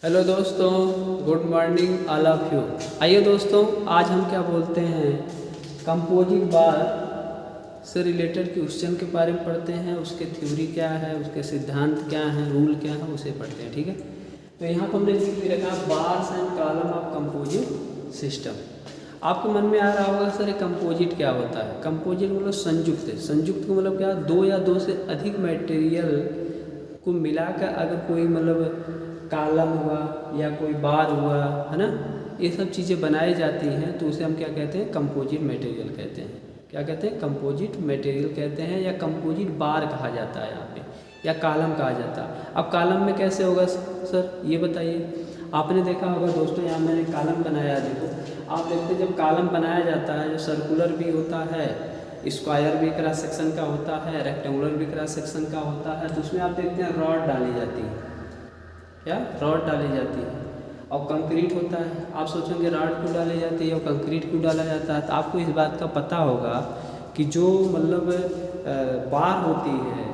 Hello दोस्तों, good morning all of you. आइए दोस्तों, आज हम क्या बोलते हैं, कंपोजिट बार से रिलेटेड क्वेश्चन के बारे में पढ़ते हैं। उसके थ्योरी क्या है, उसके सिद्धांत क्या हैं, रूल क्या है, उसे पढ़ते हैं। ठीक है, तो यहाँ पर हमने लिख भी रखा bars and column of composite system. आपके मन में आ रहा होगा सर कंपोजिट क्या होता है। कंपोजिट मतलब संयुक्त है। संयुक्त का मतलब क्या, दो या दो से अधिक मटेरियल को मिलाकर अगर कोई मतलब कॉलम हुआ या कोई बार हुआ है ना, ये सब चीज़ें बनाई जाती हैं तो उसे हम क्या कहते हैं, कंपोजिट मटेरियल कहते हैं। क्या कहते हैं, कंपोजिट मटेरियल कहते हैं, या कंपोजिट बार कहा जाता है यहाँ पे, या कॉलम कहा जाता है। अब कॉलम में कैसे होगा सर, ये बताइए। आपने देखा होगा दोस्तों, यहाँ मैंने कॉलम बनाया, देखो आप देखते हैं जब कॉलम बनाया जाता है, जो सर्कुलर भी होता है, स्क्वायर भी क्रॉस सेक्शन का होता है, रेक्टेंगुलर भी क्रॉस सेक्शन का होता है, तो उसमें आप देखते हैं रॉड डाली जाती है। क्या रॉड डाली जाती है। और कंक्रीट होता है, आप सोचेंगे रॉड क्यों डाली जाती है और कंक्रीट क्यों डाला जाता है, तो आपको इस बात का पता होगा कि जो मतलब बार होती है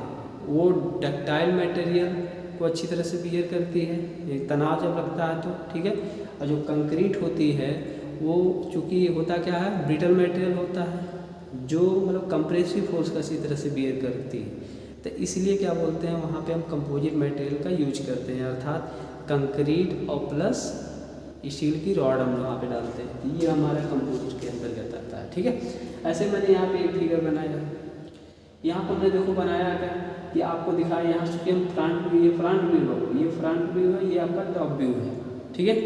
वो डक्टाइल मटेरियल को अच्छी तरह से बिहेव करती है, एक तनाव जब लगता है तो, ठीक है। और जो कंक्रीट होती है वो चूँकि होता क्या है, ब्रिटल मटेरियल होता है, जो मतलब कंप्रेसिव फोर्स का इसी तरह से बिहेव करती है। तो इसलिए क्या बोलते हैं, वहाँ पे हम कंपोजिट मटेरियल का यूज करते हैं, अर्थात कंक्रीट और प्लस स्टील की रॉड हम वहाँ पे डालते हैं। तो ये हमारा कंपोजिट के अंतर्गत आता है। ठीक है, ऐसे मैंने यहाँ पे एक फिगर बनाया, यहाँ पर हमने देखो बनाया क्या कि आपको दिखाया, यहाँ से हम फ्रंट व्यू, ये फ्रंट व्यू है, ये फ्रंट व्यू है, ये आपका टॉप व्यू है। ठीक है,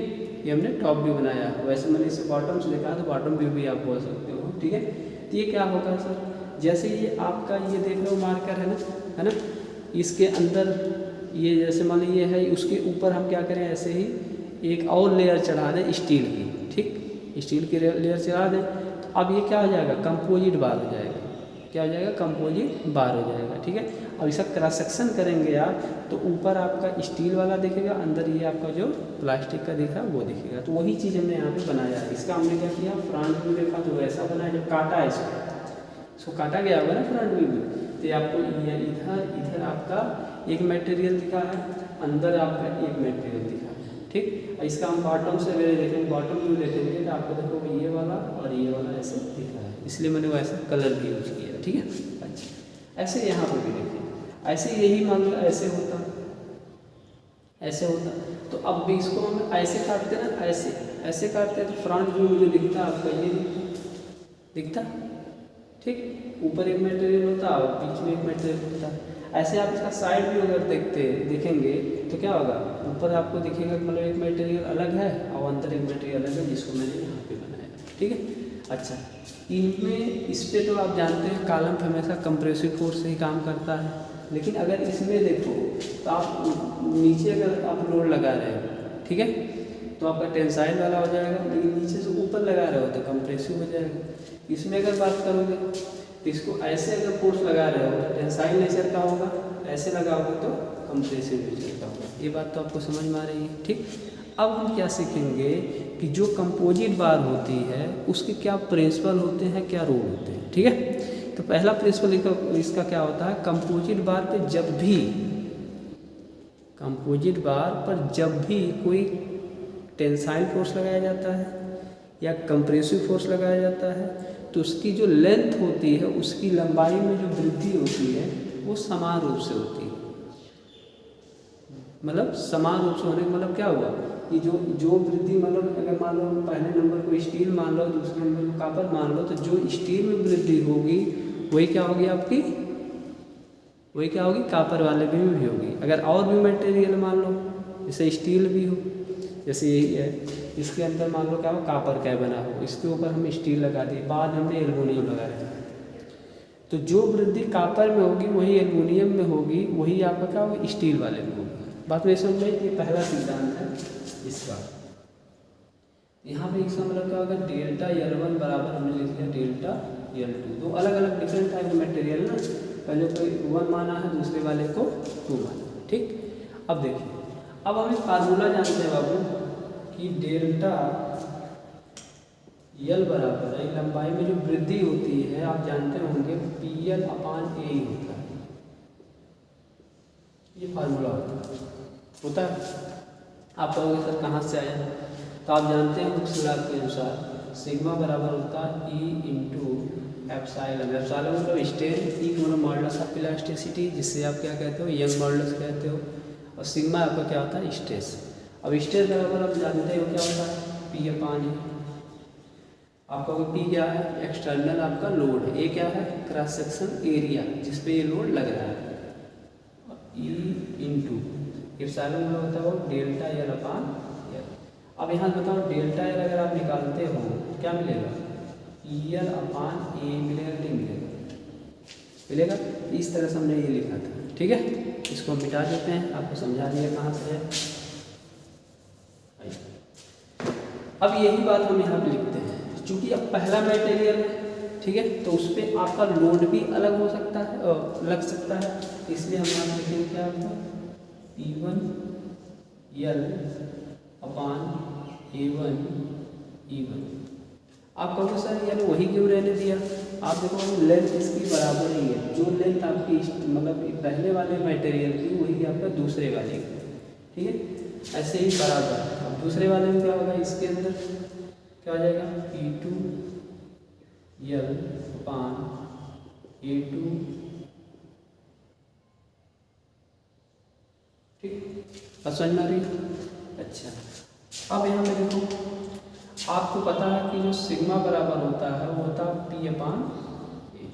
ये हमने टॉप व्यू बनाया। वैसे मैंने इसे बॉटम से देखा तो बॉटम व्यू भी आप बोल सकते हो। ठीक है, तो ये क्या होगा सर, जैसे ये आपका ये देख लो मार्कर है ना, इसके अंदर ये जैसे मान लीजिए है, उसके ऊपर हम क्या करें, ऐसे ही एक और लेयर चढ़ा दें स्टील की। ठीक, स्टील की लेयर चढ़ा दें तो अब ये क्या हो जाएगा, कंपोजिट बार हो जाएगा। क्या हो जाएगा, कंपोजिट बार हो जाएगा। ठीक है, अब इसका क्रॉस सेक्शन करेंगे आप तो ऊपर आपका स्टील वाला दिखेगा, अंदर ये आपका जो प्लास्टिक का दिखा वो दिखेगा। तो वही चीज़ हमने यहाँ पे बनाया है। इसका हमने क्या किया, फ्रंट व्यू देखा तो वैसा बनाया, जब काटा है इसको काटा गया होगा ना फ्रंट व्यू में, तो आपको इधर आपका एक मटेरियल दिखा है, अंदर आपका एक मटेरियल दिखा है। ठीक, इसका हम बॉटम से मेरे देखेंगे, बॉटम व्यू देखेंगे तो आपको देखो ये वाला और ये वाला ऐसे दिखा है, इसलिए मैंने वैसा कलर भी यूज किया। ठीक है, अच्छा ऐसे यहाँ पर भी देखिए, ऐसे यही मान लो ऐसे होता तो अब भी इसको हम ऐसे काटते ना, ऐसे काटते तो फ्रंट व्यू में जो दिखता आपका ये दिखता। ठीक, ऊपर एक मटेरियल होता और बीच में एक मटेरियल होता। ऐसे आप इसका साइड व्यू अगर देखेंगे तो क्या होगा, ऊपर आपको दिखेगा मतलब एक मटेरियल अलग है और अंदर एक मटेरियल अलग है, जिसको मैंने यहाँ पे बनाया। ठीक है, अच्छा इनमें इस पे तो आप जानते हैं कॉलम हमेशा कंप्रेसिव फोर्स से ही काम करता है, लेकिन अगर इसमें देखो तो आप नीचे अगर आप लोड लगा रहे हो, ठीक है, तो आपका टेंसाइल वाला हो जाएगा, लेकिन नीचे से ऊपर लगा रहे हो तो कंप्रेसिव हो जाएगा। इसमें अगर बात करोगे तो इसको ऐसे अगर फोर्स लगा रहे हो तो टेंसाइल नेचर का होगा, ऐसे लगाओगे तो कंप्रेसिव नेचर का होगा। ये बात तो आपको समझ में आ रही है। ठीक, अब हम क्या सीखेंगे कि जो कंपोजिट बार होती है उसके क्या प्रिंसिपल होते हैं, क्या रूल होते हैं। ठीक है, तो पहला प्रिंसिपल इसका क्या होता है, कंपोजिट बार पर जब भी कोई टेंसाइल फोर्स लगाया जाता है या कंप्रेसिव फोर्स लगाया जाता है तो उसकी जो लेंथ होती है, उसकी लंबाई में जो वृद्धि होती है वो समान रूप से होती है। मतलब समान रूप से होने का मतलब क्या हुआ कि जो वृद्धि, मतलब अगर मान लो पहले नंबर को स्टील मान लो, दूसरे नंबर को कॉपर मान लो, तो जो स्टील में वृद्धि होगी वही क्या होगी आपकी, वही क्या होगी कॉपर वाले में भी होगी। अगर और भी मटेरियल मान लो, जैसे स्टील भी हो, जैसे यही है, इसके अंदर मान लो क्या हो, कॉपर का बना हो, इसके ऊपर हम स्टील लगा दिए, बाद में हमने एल्युमिनियम लगाया, तो जो वृद्धि कॉपर में होगी वही एल्युमिनियम में होगी, वही आपका क्या होगा स्टील वाले में होगी। बात में समझ में, ये पहला सिद्धांत है इसका। यहाँ पे इसका मतलब क्या होगा, डेल्टा L1 बराबर हमने लिख लिया डेल्टा L2। दो अलग अलग डिफरेंट टाइप मटेरियल ना, पहले को 1 माना है, दूसरे वाले को 2 माना। ठीक, अब देखिए, अब हम एक फार्मूला जानते हैं बाबू कि डेल्टा L बराबर है, लंबाई में जो वृद्धि होती है आप जानते होंगे PL/A ही होता है। ये फार्मूला होता है। आप कहोगे सर कहाँ से आया, तो आप जानते हैं हुक्स लॉ के अनुसार सिग्मा बराबर होता है ई इंटू एप्सिलॉन। एप्सिलॉन मतलब स्ट्रेन, ई मतलब मॉडुलस ऑफ इलास्टिसिटी, जिससे आप क्या कहते हो, यंग मॉडुलस कहते हो, और सिग्मा आपका क्या होता है, स्ट्रेस। अब स्ट्रेस बराबर आप जानते हो क्या होता है, पी अपान ए। आपका पी क्या है, एक्सटर्नल आपका लोड है, ए क्या है, क्रॉस सेक्शन एरिया जिस पे ये लोड लग रहा है, ई इंटू एप्सिलॉन मतलब होता है वो डेल्टा एल अपान एल। अब यहाँ बताओ डेल्टा एल अगर आप निकालते हो क्या मिलेगा, ई एल अपान ए मिलेगा, डी मिलेगा। इस तरह से हमने ये लिखा था, ठीक है। इसको मिटा देते हैं, आपको समझा दिया कहाँ से है। अब यही बात हम यहाँ पे लिखते हैं, क्योंकि अब पहला मटेरियल है, ठीक है, तो उस पर आपका लोड भी अलग हो सकता है और लग सकता है, इसलिए हम यहाँ लिखेंगे क्या आपका P1 L अपान A1 E1। आप कहोगे सर यार वही क्यों रहने दिया, आप देखो लेंथ इसकी बराबर ही है, जो लेंथ आपकी मतलब पहले वाले मटेरियल की वही आपका दूसरे वाले की, ठीक है, ऐसे ही बराबर। अब दूसरे वाले में क्या होगा, इसके अंदर क्या हो जाएगा, P2 L अपान A2, ठीक, समझ में आ रही। अच्छा, अब यहाँ पे देखो आपको पता है कि जो सिग्मा बराबर होता है वो होता है पी अपान ए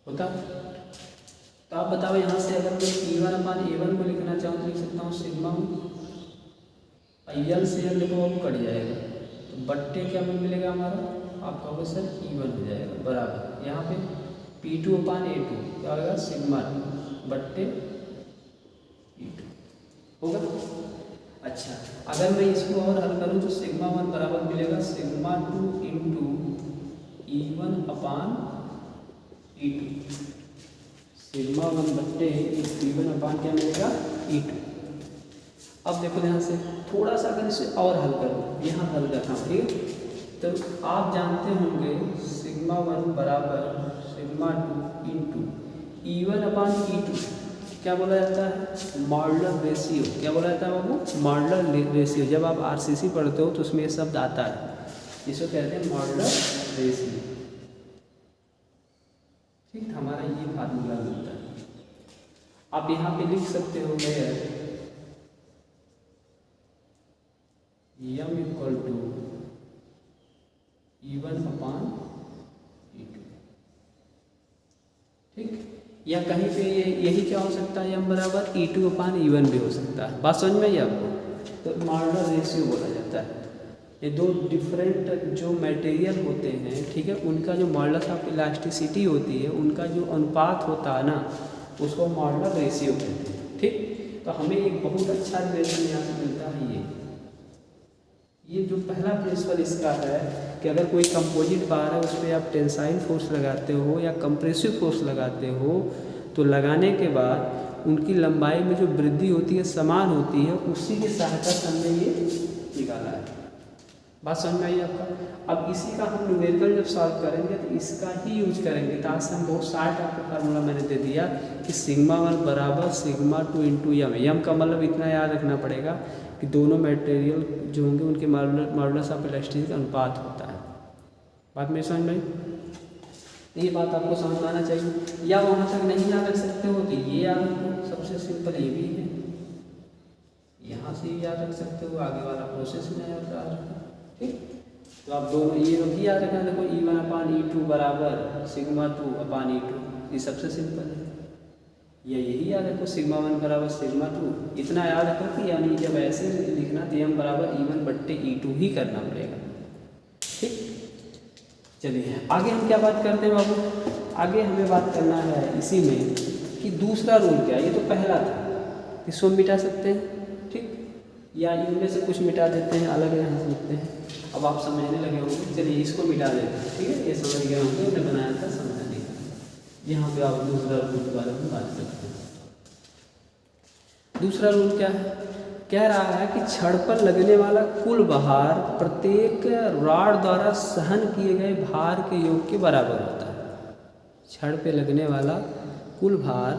होता। तो आप बताओ यहाँ से अगर मैं P1 अपान A1 को लिखना चाहूँ तो लिख सकता हूँ सिग्मा एल से एल देखो अब कट जाएगा, तो बट्टे क्या में मिलेगा हमारा, आप कहोगे सर E1 हो जाएगा बराबर, यहाँ पे P2 अपान A2 क्या होगा, सिग्मा 2 बट्टे E2 होगा। अच्छा, अगर मैं इसको और हल करूँ तो सिग्मा 1 बराबर मिलेगा sigma 2 into E1 upon E2, sigma 1 बट्टे E1 अपान क्या मिलेगा, E2। अब देखो ध्यान से थोड़ा सा अगर इसे और हल करो, यहाँ हल करना, ठीक है, तो आप जानते होंगे सिग्मा 1 बराबर sigma 2 into E1 upon E2 क्या बोला जाता है, मॉडुलर रेशियो। क्या बोला जाता है बाबू, मॉडुलर रेशियो। जब आप आरसीसी पढ़ते हो तो उसमें ये शब्द आता है, इसको कहते हैं मॉडुलर रेशियो, ठीक, हमारा ये फार्मूला मिलता है। आप यहाँ पे लिख सकते हो where M equal to E1 upon E2, ठीक, या कहीं पे यही क्या हो सकता है, M बराबर E2 अपान E1 भी हो सकता है। बात समझ में आई आपको, तो मॉडुलर रेशियो बोला जाता है। ये दो डिफरेंट जो मटेरियल होते हैं, ठीक है, उनका जो मॉडुलस ऑफ इलास्टिसिटी होती है, उनका जो अनुपात होता है ना, उसको मॉडुलर रेशियो कहते हैं, ठीक। तो हमें एक बहुत अच्छा रिलेशन यहाँ से मिलता है। ये जो पहला प्रिंसिपल इसका है कि अगर कोई कंपोजिट बार है उस पर आप टेंसाइल फोर्स लगाते हो या कंप्रेसिव फोर्स लगाते हो, तो लगाने के बाद उनकी लंबाई में जो वृद्धि होती है समान होती है, उसी की सहायता से हमने ये निकाला है। बात समझ में आई आपका। अब इसी का हम न्यूमेरिकल जब सॉल्व करेंगे तो इसका ही यूज करेंगे। तो आज से हम बहुत शार्ट आपको फार्मूला मैंने दे दिया कि सिग्मा 1 बराबर सिग्मा 2 इंटू यम। यम का मतलब इतना याद रखना पड़ेगा कि दोनों मटेरियल जो होंगे उनके मॉडुलस ऑफ इलास्टिसिटी का अनुपात होता है। बात मेरी समझ में आई। ये बात आपको समझ में आना चाहिए। या वहाँ तक नहीं याद रख सकते हो तो ये याद रखो, सबसे सिंपल ये भी है, यहाँ से भी याद रख सकते हो, आगे वाला प्रोसेस में याद रखो, ठीक। तो आप दोनों ये भी याद रखना, देखो E1 अपान E2 बराबर सिग्मा 2 अपान E2, ये सबसे सिंपल है। या यही याद रखो सिग्मा 1 बराबर सिग्मा 2, इतना याद रखो कि यानी जब ऐसे लिखना तो M बराबर E1 बट्टे E2 ही करना पड़ेगा, ठीक। चलिए आगे हम क्या बात करते हैं बाबू, आगे हमें बात करना है इसी में कि दूसरा रूल क्या है। ये तो पहला था, इसको मिटा सकते हैं, ठीक, या इनमें से कुछ मिटा देते हैं, अलग यहाँ से लिखते हैं। अब आप समझने लगे होंगे, चलिए इसको मिटा देते हैं, ठीक है, ये समझ गए होंगे, हमने बनाया था समझाने का। यहाँ पे आप दूसरा रूल के बारे में बात करते हैं। दूसरा रूल क्या है, कह रहा है कि छड़ पर लगने वाला कुल भार प्रत्येक रॉड द्वारा सहन किए गए भार के योग के बराबर होता है। छड़ पे लगने वाला कुल भार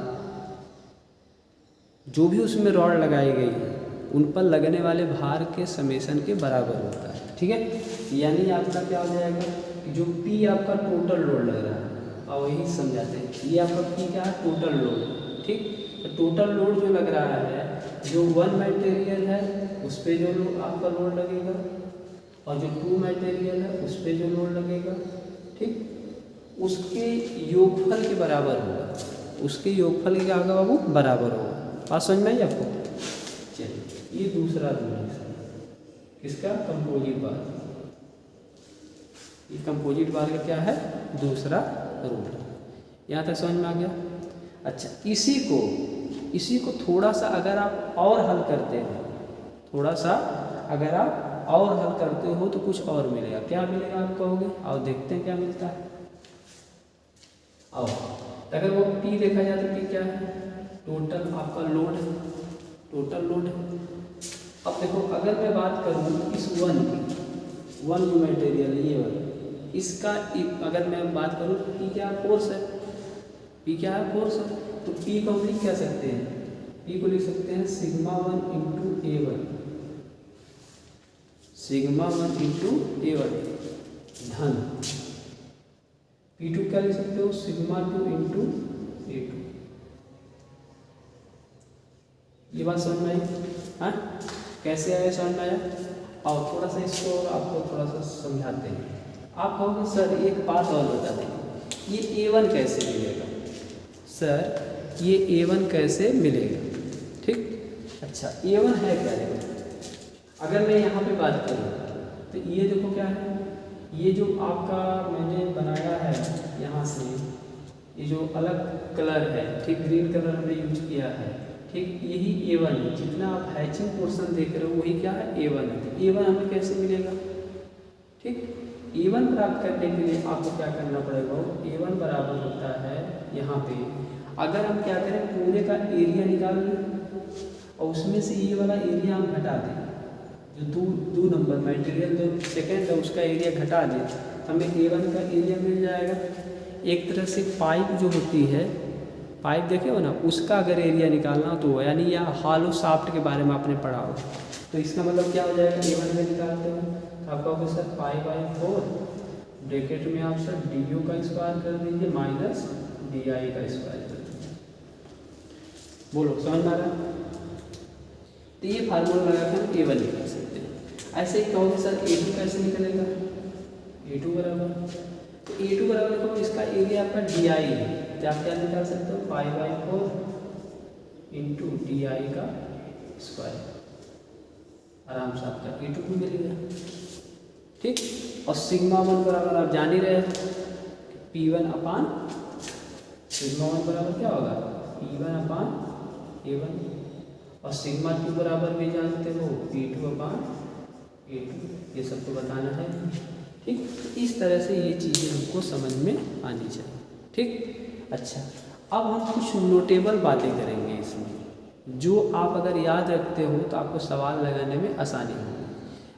जो भी उसमें रॉड लगाई गई है उन पर लगने वाले भार के समेशन के बराबर होता है। ठीक है, यानी आपका क्या हो जाएगा कि जो P आपका टोटल लोड लग रहा है, और यही समझाते हैं, ये आपका P क्या है, टोटल लोड। ठीक, तो टोटल लोड जो लग रहा है, जो 1 मटेरियल है उस पर जो आपका लोड लगेगा, और जो 2 मटेरियल है उस पर जो लोड लगेगा, ठीक, उसके योगफल के बराबर होगा, उसके योगफल के क्या होगा बाबू, बराबर होगा। बात समझ में आई आपको? चलिए, ये दूसरा रूल है किसका, कंपोजिट बार। ये कंपोजिट बार का क्या है, दूसरा रूल। यहाँ तक समझ में आ गया? अच्छा, इसी को थोड़ा सा अगर आप और हल करते हो, थोड़ा सा अगर आप और हल करते हो तो कुछ और मिलेगा। क्या मिलेगा आप कहोगे? और देखते हैं क्या मिलता है। और अगर वो P देखा जाए तो P क्या है, टोटल आपका लोड है, टोटल लोड है। अब देखो, अगर मैं बात करूँ इस 1 की, 1 जो मटेरियल है ये वाला, इसका अगर मैं बात करूँ तो P क्या फोर्स है, P क्या है, फोर्स है। तो P को हम लिख क्या सकते हैं, P को लिख सकते हैं sigma 1 into A1, sigma 1 into A1 धन P2 क्या लिख सकते हो, सिग्मा 2 इंटू A2। ये बात समझ में आई? हाँ, कैसे आया, समझ में आया? और थोड़ा सा इसको आपको थोड़ा सा समझाते हैं। आप कहोगे सर एक बात और बता दें, ये A1 कैसे मिलेगा? सर ये A1 कैसे मिलेगा? ठीक, अच्छा, A1 है क्या देखो, अगर मैं यहाँ पे बात करूँ तो ये देखो क्या है, ये जो आपका मैंने बनाया है यहाँ से, ये जो अलग कलर है, ठीक, ग्रीन कलर हमने यूज किया है, ठीक, यही A1 है। जितना आप हैचिंग पोर्शन देख रहे हो वही क्या है, A1 है। तो A1 हमें कैसे मिलेगा? ठीक, A1 प्राप्त करने के लिए आपको क्या करना पड़ेगा, A1 बराबर होता है यहाँ पे, अगर हम क्या करें, पूरे का एरिया निकाल लें और उसमें से ये वाला एरिया हम घटा दें, जो 2 नंबर मटेरियल जो सेकेंड है उसका एरिया घटा दें, हमें A1 का एरिया मिल जाएगा। एक तरह से पाइप जो होती है, पाइप देखे हो ना, उसका अगर एरिया निकालना हो तो, यानी या हॉलो शाफ्ट के बारे में आपने पढ़ा हो, तो इसका मतलब क्या हो जाएगा, A1 में निकालते हो तो आपका होगा सर π/4 ब्रैकेट में आप सर du का स्क्वायर कर दीजिए माइनस di का स्क्वायर कर दीजिए। बोलो समझ में आ रहा है? तो ये फार्मूला लगा कर हम A1 निकाल सकते हैं। ऐसे ही कहोगे सर A2 कैसे निकलेगा, A2 बराबर, तो A2 बराबर देखो इसका एरिया आपका di है, तो आप क्या निकाल सकते हो, π/4 इंटू di का स्क्वायर, आराम से आपका A2 भी मिलेगा। ठीक, और सिग्मा 1 बराबर आप जान ही रहे P1 अपान सिग्मा 1 बराबर क्या होगा, P1 अपान A1, और सिग्मा 2 बराबर भी जानते हो P2 अपान A2, ये सब तो बताना है। ठीक, तो इस तरह से ये चीज़ें हमको समझ में आनी चाहिए। ठीक, अच्छा, अब हम कुछ नोटेबल बातें करेंगे इसमें, जो आप अगर याद रखते हो तो आपको सवाल लगाने में आसानी होगी।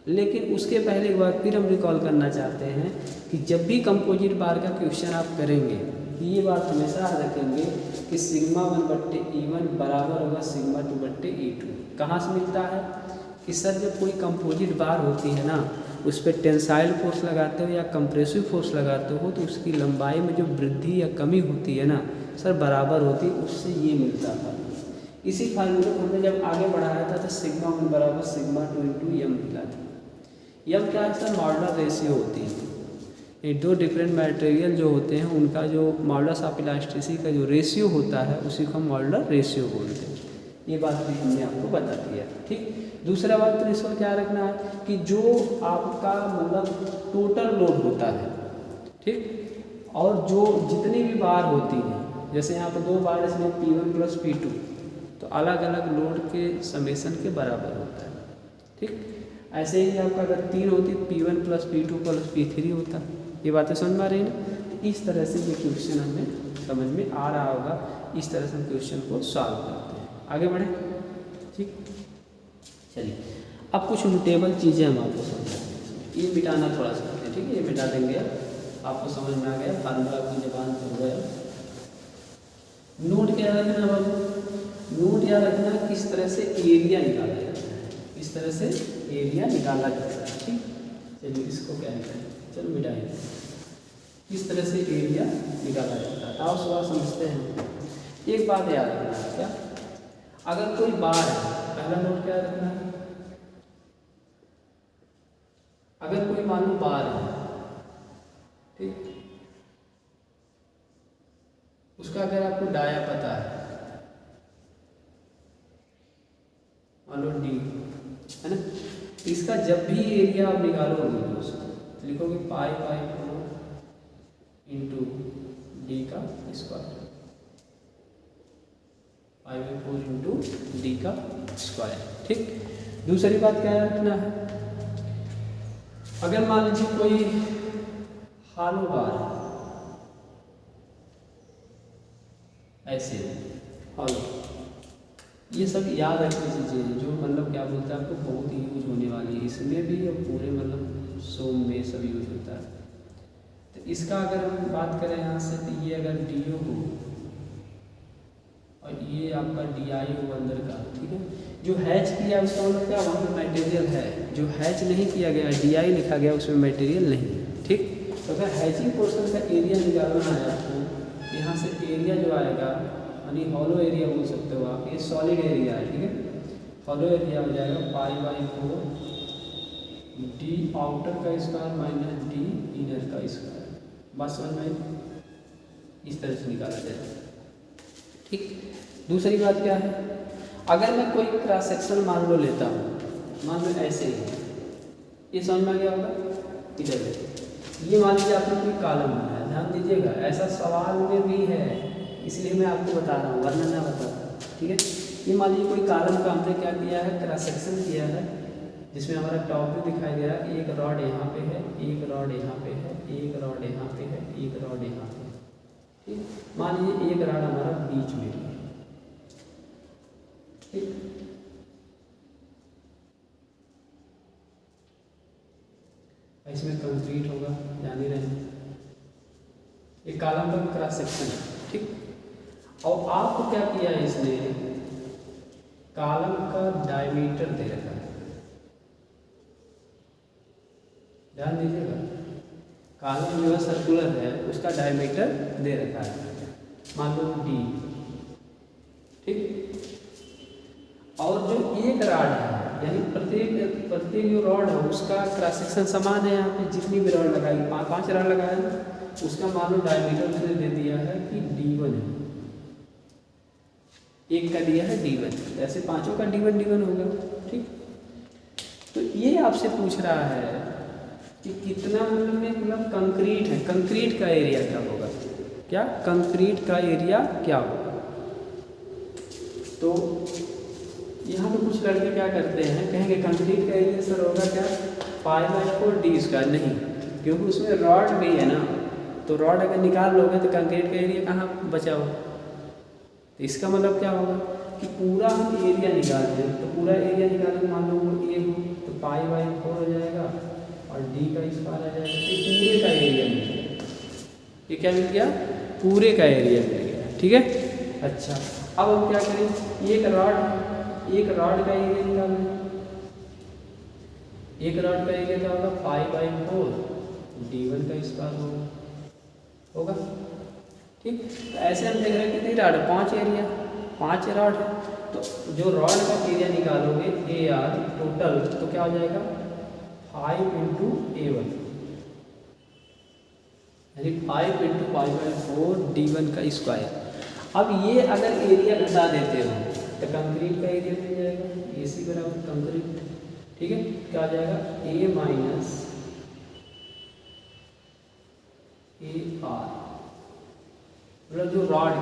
लेकिन उसके पहले एक बार फिर हम रिकॉल करना चाहते हैं कि जब भी कंपोजिट बार का क्वेश्चन आप करेंगे, ये बात हमेशा रखेंगे कि सिग्मा 1/E1 बराबर होगा सिग्मा 2/E2। कहाँ से मिलता है कि सर जब कोई कंपोजिट बार होती है ना, उस पर टेंसाइल फोर्स लगाते हो या कंप्रेसिव फोर्स लगाते हो तो उसकी लंबाई में जो वृद्धि या कमी होती है ना सर बराबर होती है, उससे ये मिलता था। इसी फार्मूले को हमने जब आगे बढ़ाया था तो सिग्मा 1 बराबर सिग्मा 2 इंटू यम मिला था। यम क्या है सर, मॉडुलर रेशियो होती है। ये 2 डिफरेंट मटेरियल जो होते हैं उनका जो मॉडुलस ऑफ इलास्टिसिटी का जो रेशियो होता है उसी को हम मॉडुलर रेशियो बोलते हैं। ये बात भी हमने आपको बता दिया। ठीक, दूसरा बात प्रिंसिपल क्या रखना है कि जो आपका मतलब टोटल लोड होता है, ठीक, और जो जितनी भी बार होती हैं, जैसे यहाँ पर 2 बार इसमें P1 प्लस P2, तो अलग अलग लोड के समेशन के बराबर होता है। ठीक, ऐसे ही आपका अगर 3 होती P1 plus P2 plus P3 होता। ये बातें समझ में आ रही है? इस तरह से ये क्वेश्चन हमें समझ में आ रहा होगा। इस तरह से हम क्वेश्चन को सॉल्व करते हैं। आगे बढ़े। ठीक, चलिए अब कुछ नोटेबल चीज़ें हम आपको समझाते हैं। ये मिटाना थोड़ा सा है, ठीक है, ये मिटा देंगे। आपको समझ में आ गया, फार्मूला आपकी जबान पर हो गया। नोट क्या रखना बाबू, नोट याद रखना किस तरह से एरिया निकाला जाता है, इस तरह से एरिया निकाला जाता है। ठीक, चलिए इसको क्या निकालें, चलो मिटाएं, किस तरह से एरिया निकाला जाता है। आप सवाल समझते हैं। एक बात याद रखना है, क्या, अगर कोई बार है, पहला नोट क्या रखना है, अगर कोई मान लो बार है, ठीक, उसका अगर आपको डाया पता है, मान लो डी है ना, तो इसका जब भी एरिया आप निकालोगे दोस्तों तो लिखोगे पाई बाई 4 इंटू डी का square, pi by 4 into D का स्क्वायर। ठीक, दूसरी बात क्या रखना है, अगर मान लीजिए कोई हालो बार ऐसे हालो, ये सब याद रखने चीज़ें हैं जो मतलब क्या बोलते हैं आपको बहुत ही यूज होने वाली है इसमें भी और पूरे मतलब सोम में सब यूज होता है। तो इसका अगर हम बात करें यहाँ से, तो ये अगर डी ओ हो और ये आपका डी आई हो अंदर का, ठीक है, जो हैच किया उसका मतलब क्या, वहाँ पे मटेरियल है, जो हैच नहीं किया गया डी आई लिखा गया उसमें मटेरियल नहीं। ठीक, तो अगर हैचिंग पोर्शन का एरिया निकालना है आपको, यहाँ से एरिया जो आएगा यानी हॉलो एरिया बोल सकते हो आप, ये सॉलिड एरिया है, ठीक है, हॉलो एरिया हो जाएगा पाई बाई 4 डी आउटर का स्क्वायर माइनस डी इनर का स्क्वायर। बस समझ में इस तरह से निकाला जाएगा। ठीक, दूसरी बात क्या है, अगर मैं कोई क्रॉस सेक्शन मान लो लेता हूँ, मान लो ऐसे ही, ये समझ में आ गया होगा, इधर ये मान लीजिए आपने कोई कॉलम बनाया, ध्यान दीजिएगा ऐसा सवाल में भी है इसलिए मैं आपको बता रहा हूँ वरना ना बता। ठीक है, ये मान लीजिए कोई कॉलम का हमने क्या किया है, क्रॉस सेक्शन किया है, जिसमें हमारा टॉप भी दिखाई दे रहा है कि एक रॉड यहाँ पे है, एक रॉड यहाँ पे है, एक रॉड यहाँ पे है, एक रॉड यहाँ पे है। ठीक, मान लीजिए एक रॉड हमारा बीच में है। ठीक, इसमें कंक्रीट होगा, जान ही रहे, एक कॉलम का क्रॉस सेक्शन है। ठीक, और आपको क्या किया है, इसने कॉलम का डायमीटर दे रखा है, ध्यान दीजिएगा, कॉलम जो है सर्कुलर है उसका डायमीटर दे रखा है, मान लो डी। ठीक, और जो एक रॉड है यानी प्रत्येक जो रॉड है उसका क्रॉस सेक्शन समान है, यहाँ पे जितनी भी रॉड लगाई 5 रॉड लगाया उसका मान लो डायमीटर उसने दे दिया है कि D1 है, एक का दिया है D1, ऐसे पांचों का D1 होगा। ठीक, तो ये आपसे पूछ रहा है कि कितना मतलब कंक्रीट है, कंक्रीट का एरिया क्या होगा, क्या कंक्रीट का एरिया क्या होगा। तो यहाँ पे कुछ लड़के क्या करते हैं, कहेंगे कंक्रीट का एरिया सर होगा क्या पाई बाई 4 डी स्क्वायर, नहीं, क्योंकि उसमें रॉड भी है ना, तो रॉड अगर निकाल लोगे तो कंक्रीट का एरिया कहाँ बचा हो। तो इसका मतलब क्या होगा कि पूरा हम एरिया निकालते हैं, तो पूरा एरिया निकालेंगे, मान लो वो ए हो तो पाई बाई 4 हो जाएगा और डी का स्क्वायर आ जाएगा, तो पूरे का एरिया मिल गया। ये क्या मिल गया, पूरे का एरिया मिल गया। ठीक है, अच्छा अब हम क्या करें, एक रॉड का एरिया निकालें, एक रॉड का एरिया क्या होगा पाई बाई 4 D1 का स्क्वायर होगा। ठीक, तो ऐसे हम देख रहे हैं कितनी रॉड है, 5 रॉड है, तो जो रॉड का एरिया निकालोगे ए आर टोटल तो क्या हो जाएगा 5 इंटू A1 यानी 5 इंटू पाई बाई 4 D1 का स्क्वायर। अब ये अगर एरिया घटा देते हो तो कंक्रीट का एरिया मिल जाएगा, AC बराबर कंक्रीट। ठीक है, क्या आ जाएगा A माइनस AR, मतलब जो रॉड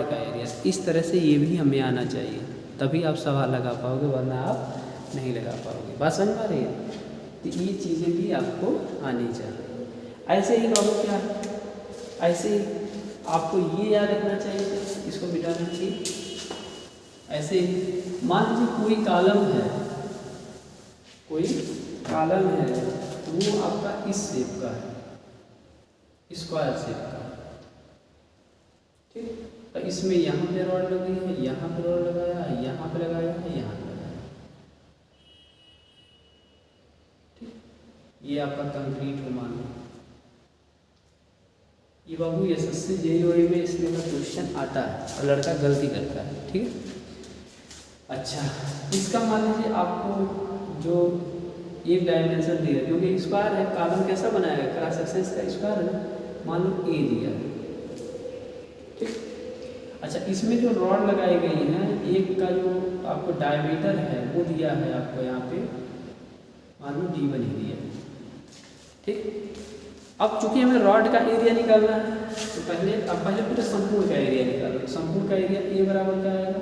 का एरिया, इस तरह से ये भी हमें आना चाहिए, तभी आप सवाल लगा पाओगे, वरना आप नहीं लगा पाओगे। बात समझ में आ रही है, तो ये चीज़ें भी आपको आनी चाहिए। ऐसे ही बाबू क्या, ऐसे ही आपको ये याद रखना चाहिए, इसको मिटाना चाहिए। ऐसे ही मान लीजिए कोई कॉलम है तो वो आपका इस शेप का है, स्क्वायर शेप का। ठीक, तो इसमें यहाँ पे रॉड लगी है, यहाँ पे रॉड लगाया है, यहाँ पे लगाया है, यहाँ पे लगाया है। ठीक, ये आपका कंक्रीट को मान लो। ये बाबू एसएससी जेईई में इसमें का क्वेश्चन आता है और लड़का गलती करता है। ठीक है, अच्छा इसका मान लीजिए आपको जो एक डायमेंशन दिया, क्योंकि स्क्वायर है, कॉलम कैसा बनाया है, क्रॉस सेक्शन का स्क्वायर है ना, मान लो ए दिया है। ठीक, अच्छा इसमें जो रॉड लगाई गई है, एक का जो आपको डायमीटर है वो दिया है आपको यहाँ पे, मान लो D बनी दिया है। ठीक, अब चूंकि हमें रॉड का एरिया निकालना है तो पहले पूरे संपूर्ण का एरिया निकालो। संपूर्ण का एरिया ए बराबर क्या आएगा,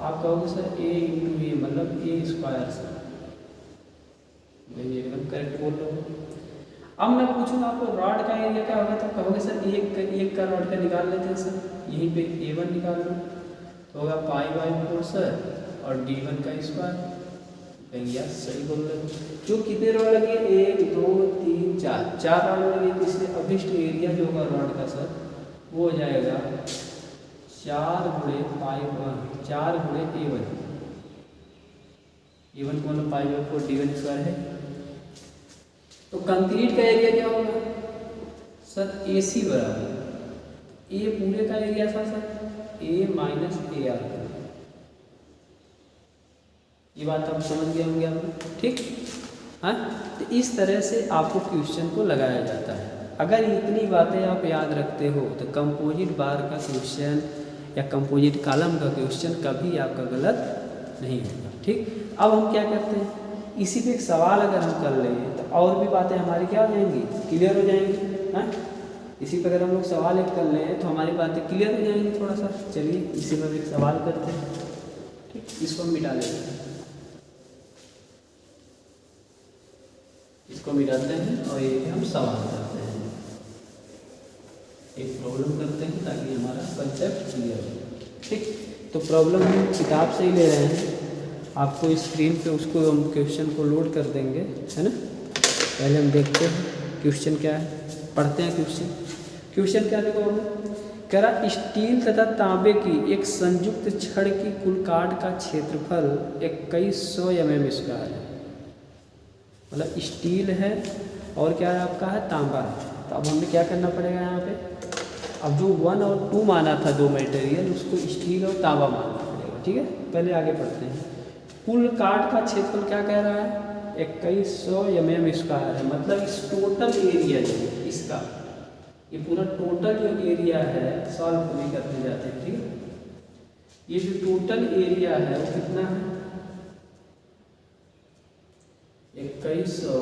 आप कहोगे सर ए इंटू ए मतलब ए स्क्वायर से, मैं एकदम करेक्ट बोल रहा हूँ। अब मैं पूछूंगा आपको रॉड का एरिया क्या होगा, तो कहोगे सर एक का रॉड का निकाल लेते हैं सर, यहीं पे A1 निकाल लो तो होगा π/4 सर और D1 का स्क्वायर। भैया सही बोल रहे हो। जो कितने रॉड लगे, 1 2 3 4 रॉड लगे, तो इसलिए अभिष्ट एरिया जो होगा रॉड का सर वो हो जाएगा 4 गुणे π/1, 4 गुणे A1 को मतलब π/4 D1 स्क्वायर है। तो कंक्रीट का एरिया क्या होगा सर, AC बराबर ए पूरे का एरिया था सर A माइनस AR। ये बात आप समझ गए होंगे आप। ठीक, हाँ, तो इस तरह से आपको क्वेश्चन को लगाया जाता है। अगर इतनी बातें आप याद रखते हो तो कंपोजिट बार का क्वेश्चन या कंपोजिट कॉलम का क्वेश्चन कभी आपका गलत नहीं होगा। ठीक, अब हम क्या करते हैं, इसी पे एक सवाल अगर हम कर लें तो और भी बातें हमारी क्या हो जाएंगी, क्लियर हो जाएंगी। हाँ, इसी पर अगर हम लोग सवाल एक कर लें तो हमारी बातें क्लियर हो जाएंगी थोड़ा सा। चलिए इसी पर एक सवाल करते हैं। ठीक, इसको मिटा लेते हैं, इसको मिटाते हैं और ये हम सवाल करते हैं, एक प्रॉब्लम करते हैं ताकि हमारा कंसेप्ट क्लियर हो। ठीक, तो प्रॉब्लम हम किताब से ही ले रहे हैं, आपको स्क्रीन पे उसको हम क्वेश्चन को लोड कर देंगे, है ना। पहले हम देखते हैं क्वेश्चन क्या है, पढ़ते हैं क्वेश्चन क्या देखो, कह रहा स्टील तथा तांबे की एक संयुक्त छड़ की कुल काट का क्षेत्रफल 2100 mm स्क्वायर है। मतलब स्टील है और क्या है आपका है, तांबा है। तो अब हमें क्या करना पड़ेगा यहाँ पे, अब जो 1 और 2 माना था दो मटेरियल, उसको स्टील और तांबा मानना पड़ेगा। ठीक है, पहले आगे पढ़ते हैं। कुल काट का क्षेत्रफल क्या कह रहा है, 2100 mm स्क्वायर है। मतलब इस टोटल एरिया जो है इसका, ये पूरा टोटल जो एरिया है, सॉल्व भी करते जाते हैं। ठीक है, ये जो टोटल एरिया है वो कितना है, 2100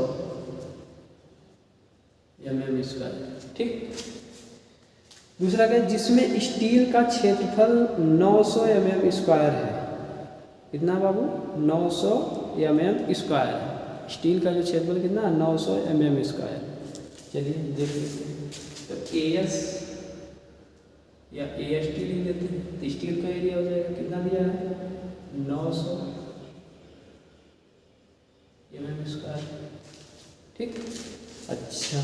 mm स्क्वायर। ठीक, दूसरा क्या, जिसमें स्टील का क्षेत्रफल 900 mm स्क्वायर है। कितना बाबू, 900 mm स्क्वायर है। स्टील का जो क्षेत्रफल कितना, 900 mm स्क्वायर। चलिए देख लेते हैं, तो AS या AST लिख देते हैं, तो स्टील का एरिया हो जाएगा, कितना दिया है, 900 mm स्क्वायर। ठीक, अच्छा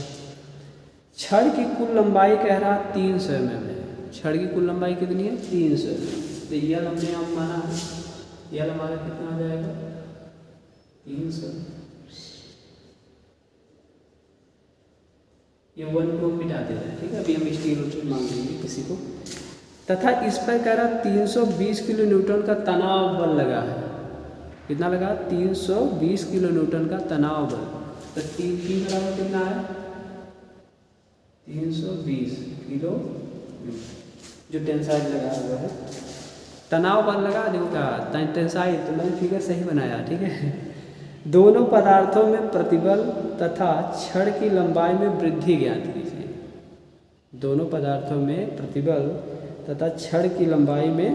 छड़ की कुल लंबाई कह रहा 300 mm है। छड़ की कुल लंबाई कितनी है, 300 mm। तो यह हमने आप माना है, यह हमारा कितना आ जाएगा, 300। ये 1 को मिटा देना है। ठीक है, अभी हम स्टील मांग लेंगे किसी को। तथा इस पर कह रहा 320 किलो न्यूटन का तनाव बल लगा है। कितना लगा, 320 किलो न्यूटन का तनाव बल। तो 3 बराबर कितना है, 320 किलो न्यूटन जो टेंसाइल लगा हुआ है। तनाव बल लगा, देखो क्या टेंसाइल, तो मैंने फिगर सही बनाया। ठीक है, दोनों पदार्थों में प्रतिबल तथा छड़ की लंबाई में वृद्धि ज्ञात कीजिए। दोनों पदार्थों में प्रतिबल तथा छड़ की लंबाई में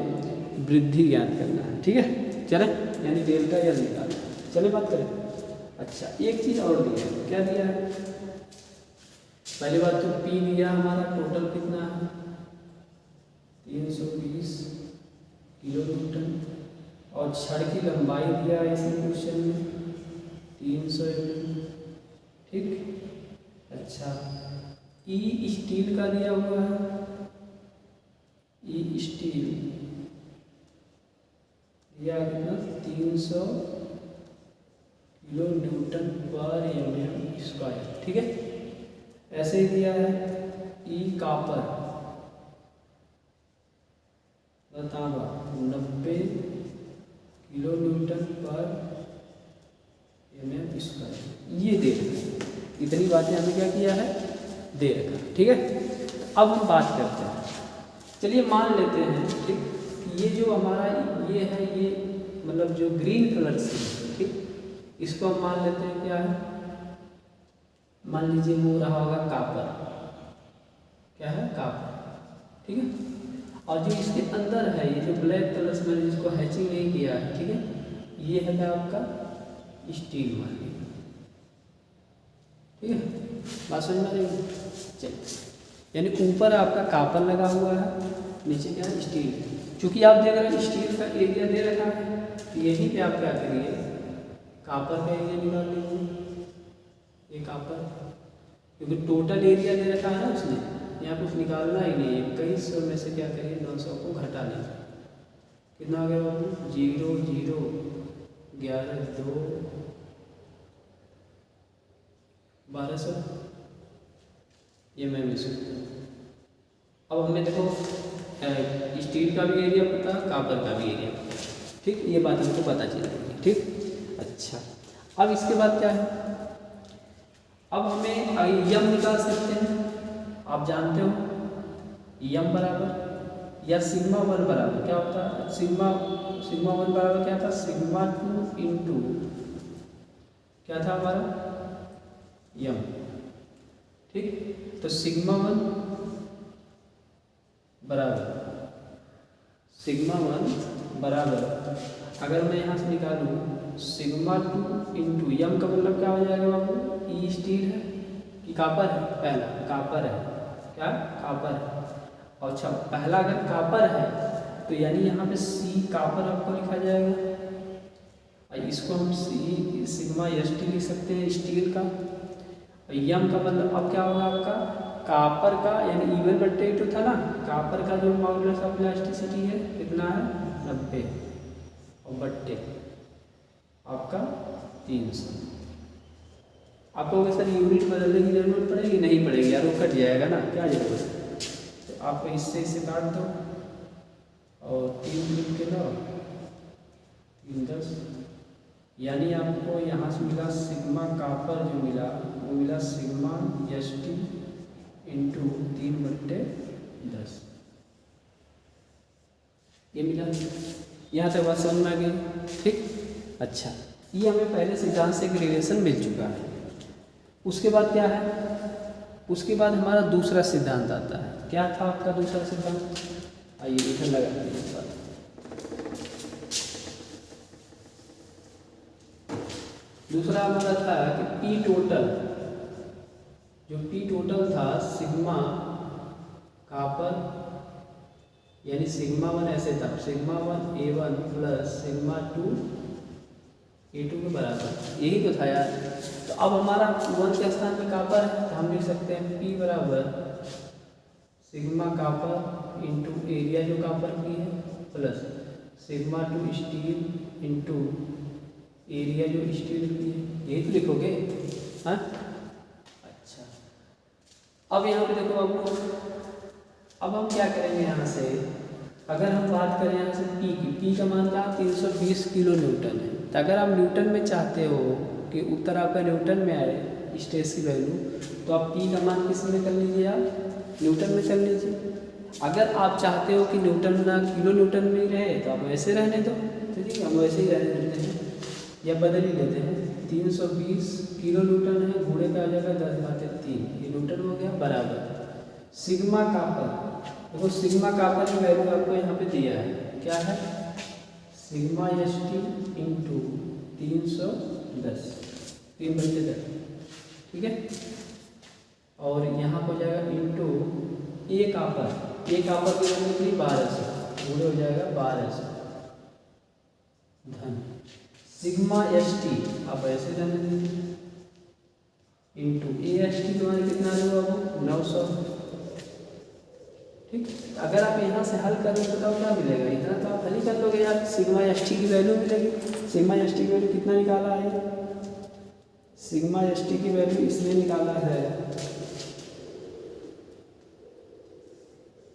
वृद्धि ज्ञात करना है। ठीक है, चले यानी डेल्टा या निकाल, चले बात करें। अच्छा एक चीज़ और दिया है, क्या दिया है, पहली बात तो P दिया हमारा, टोटल कितना है, 320 किलो न्यूटन, और छड़ की लंबाई दिया है इसी क्वेश्चन में 300 mm। ठीक, अच्छा E स्टील का दिया हुआ है, E स्टील या कितना 300 किलो न्यूटन पर mm स्क्वायर। ठीक है, ऐसे ही दिया है ई कापर तांबा 90 किलो न्यूटन पर mm स्क्वायर। ये दे रखा, इतनी बातें हमें क्या किया है, दे रखा। ठीक है, अब हम बात करते हैं, चलिए मान लेते हैं ठीक, ये जो हमारा ये है, ये मतलब जो ग्रीन कलर से, ठीक, इसको हम मान लेते हैं क्या है, मान लीजिए वो रहा होगा कापर, क्या है, कापर। ठीक है, और जो इसके अंदर है, ये जो ब्लैक कलर से मैंने जिसको हैचिंग नहीं किया है, ठीक है, ये है आपका स्टील मान लीजिए। ठीक है, बात समझ में आ रही है? चलिए, यानी ऊपर आपका कापर लगा हुआ है, नीचे क्या है, स्टील। चूँकि आप देख रहे हैं स्टील का एरिया दे रखा है, तो यहीं पे आप क्या करिए, कापर का एरिया निकाल लीजिए, ये कापर, क्योंकि टोटल एरिया दे रखा है ना उसने, यहाँ कुछ निकालना ही नहीं है। 2100 में से क्या करिए, 900 को घटा लीजिए, कितना आ गया बाबू, 0 0 11 2 1200 ये मैं मिस। अब हमें देखो स्टील का भी एरिया पता, कापर का भी एरिया पता। ठीक, ये बात हमको पता चल रही है। ठीक, अच्छा, अब इसके बाद क्या है, अब हमें यम निकाल सकते हैं। आप जानते हो यम बराबर या सिग्मा 1 बराबर क्या होता है, सिग्मा 1 बराबर क्या था, सिग्मा 2 इंटू क्या था हमारा, यम। ठीक, तो सिग्मा 1 बराबर अगर मैं यहाँ से निकालूँ सिग्मा 2 इंटू यम का मतलब क्या हो जाएगा बाबू, ई स्टील है कि कापर है, पहला कापर है, क्या कापर है। और अच्छा, पहला अगर कापर है तो यानी यहाँ पे सी कापर आपको लिखा जाएगा, और इसको हम सी सिग्मा एस टी लिख सकते हैं स्टील का। यम का मतलब अब क्या होगा आपका, कापर का यानी इवन बट्टे 2 था ना, कापर का जो मॉडुलस ऑफ इलास्टिसिटी है कितना है, 90, और बट्टे आपका 300। आपको सर यूनिट बदलने की जरूरत पड़ेगी, नहीं पड़ेगी यार, वो कट जाएगा ना, क्या जरूरत है। तो आपको इससे काट दो और 3 लिख के लो, 3 10, यानी आपको यहाँ से मिला सिग्मा कापर जो मिला वो मिला सिग्मा एस टी इंटू 3/10, ये मिला। यहाँ तक बात समझ में आ गई। ठीक, अच्छा, ये हमें पहले सिद्धांत से एक रिलेशन मिल चुका है। उसके बाद क्या है, उसके बाद हमारा दूसरा सिद्धांत आता है। क्या था आपका दूसरा सिद्धांत, आइए इधर लगाते हैं इस बात। दूसरा हमारा था कि पी टोटल, जो पी टोटल था सिग्मा कापर यानी सिग्मा 1 ऐसे था, sigma 1 A1 plus sigma 2 A2 के बराबर, यही तो था यार। तो अब हमारा 1 के स्थान पे कापर है, तो हम लिख सकते हैं P बराबर सिग्मा कापर इंटू एरिया जो कापर की है plus sigma 2 steel into area जो स्टील की है, यही तो लिखोगे। हाँ, अच्छा, अब यहाँ पे देखो आपको, अब हम क्या करेंगे यहाँ से, अगर हम बात करें यहाँ से पी की, पी का मान क्या 320 किलो न्यूटन है। तो अगर आप न्यूटन में चाहते हो कि उत्तर आपका न्यूटन में आए स्ट्रेस की वैल्यू, तो आप पी का मान किस में कर लीजिए, आप न्यूटन में कर लीजिए। अगर आप चाहते हो कि न्यूटन ना किलो न्यूटन में ही रहे तो आप वैसे रहने दो, तो ठीक है, हम वैसे ही रहने देते हैं या बदल ही लेते हैं। 320 किलो न्यूटन है, घोड़े का आ जाएगा 10/3, ये न्यूटन हो गया बराबर सिग्मा कापर। देखो सिग्मा कापर की वैल्यू आपको यहाँ पे दिया है, क्या है, सिग्मा एस टी इंटू 310, 3/10, ठीक है। और यहाँ हो जाएगा इंटू ए कापर, ए कापर की वैल्यू कितनी 1200, पूरे हो जाएगा 1200 धन सिग्मा एस टी, आप ऐसे रहने दीजिए इंटू ए एस टी तुम्हारे कितना होगा वो 900, ठीक। अगर आप यहाँ से हल करोगे तो क्या मिलेगा, इतना तो आप हल ही कर लोगे यार। सिग्मा एस टी की वैल्यू मिलेगी। सिग्मा एस टी की वैल्यू कितना निकाला है, सिग्मा एस टी की वैल्यू इसने निकाला है,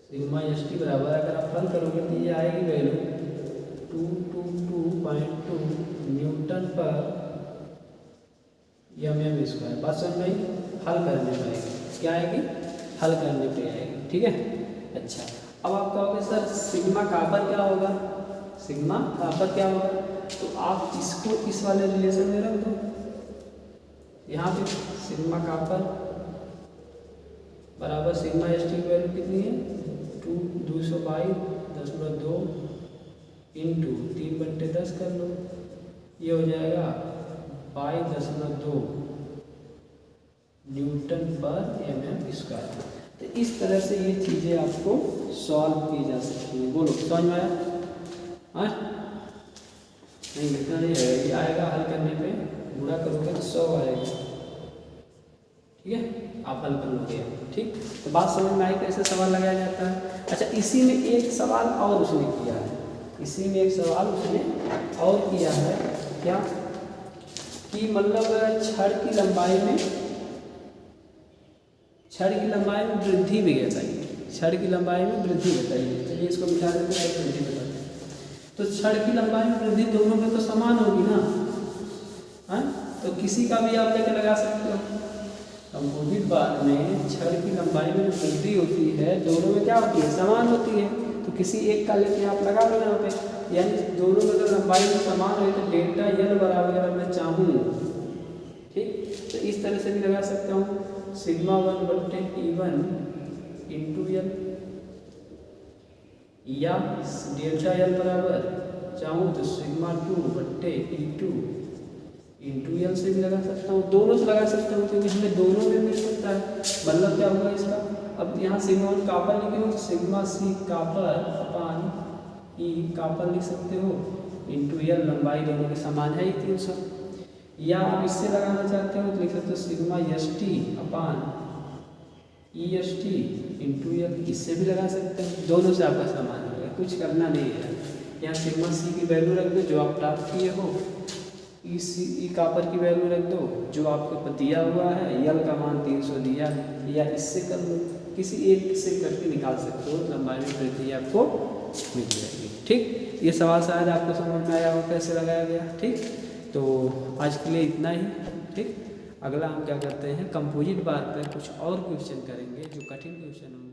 सिग्मा एस टी बराबर अगर आप हल करोगे तो ये आएगी वैल्यू 222.2 न्यूटन पर mm स्क्वायर। बात समझ में आई? हल करने पे आएगी, क्या आएगी, हल करने पे आएगी। ठीक है। अच्छा, अब आप कहोगे सर सिग्मा कापर क्या होगा, सिग्मा कापर क्या होगा, तो आप इसको इस वाले रिलेशन में रख दो। यहाँ पे सिग्मा कापर बराबर सिग्मा एस टी की वैल्यू कितनी है, 222.2 इंटू 3/10 कर लो, ये हो जाएगा 22.2 न्यूटन पर mm स्क्वायर। तो इस तरह से ये चीज़ें आपको सॉल्व की जा सकती हैं। बोलो समझ में आया? हाँ नहीं, इतना नहीं है, ये आएगा हल करने पे, गुणा करोगे तो 100 आएगा। ठीक है, आप हल कर लोगे। ठीक, तो बात समझ में आई कैसे सवाल लगाया जाता है। अच्छा, इसी में एक सवाल और उसने किया है, इसी में एक सवाल उसने और किया है, क्या कि मतलब छड़ की लंबाई में वृद्धि भी बताइए, छड़ की लंबाई में वृद्धि बताइए। चलिए इसको मिटा देते हैं, वृद्धि बताते हैं। तो छड़ की लंबाई में वृद्धि दोनों में तो समान होगी ना, हाँ, तो किसी का भी आप लेकर लगा सकते हो। कंपोजिट बार में छड़ की लंबाई में जो वृद्धि होती है दोनों में क्या होती है, समान होती है। तो किसी एक का लेके आप लगा लो यहाँ पे, यानी दोनों में अगर लंबाई में समान है तो डेल्टा एल बराबर अगर मैं चाहूँ, ठीक, तो इस तरह से भी लगा सकता हूँ, सिग्मा 1/E1 इंटू एल, या डेल्टा एल बराबर चाहूँ तो सिग्मा 2/E2 इंटू एल से भी लगा सकता हूँ, दोनों से लगा सकता हूँ, क्योंकि हमें दोनों में मिल सकता है। मतलब क्या होगा इसका, अब यहाँ सिग्मा 1 कापर लिखे हो तो सिग्मा सी कापर अपान ई कापर लिख सकते हो, इंटू एल लंबाई दोनों के समान है ही 300। या आप इससे लगाना चाहते हो तो लिख सकते हो सिग्मा एस टी अपान E S T into L, इससे भी लगा सकते हो, दोनों से आपका समान होगा, कुछ करना नहीं है। यहाँ सिग्मा सी की वैल्यू रख दो जो आप प्राप्त किए हो, ई कापर की वैल्यू रख दो जो आपको दिया हुआ है, यल का मान 300 दिया है, या इससे कर लो, किसी एक से करके निकाल सकते हो, लंबाई में वृद्धि आपको मिल जाएगी। ठीक, ये सवाल शायद आपको समझ में आया हो कैसे लगाया गया। ठीक, तो आज के लिए इतना ही। ठीक, अगला हम क्या करते हैं, कंपोजिट बार पर कुछ और क्वेश्चन करेंगे जो कठिन क्वेश्चन होंगे।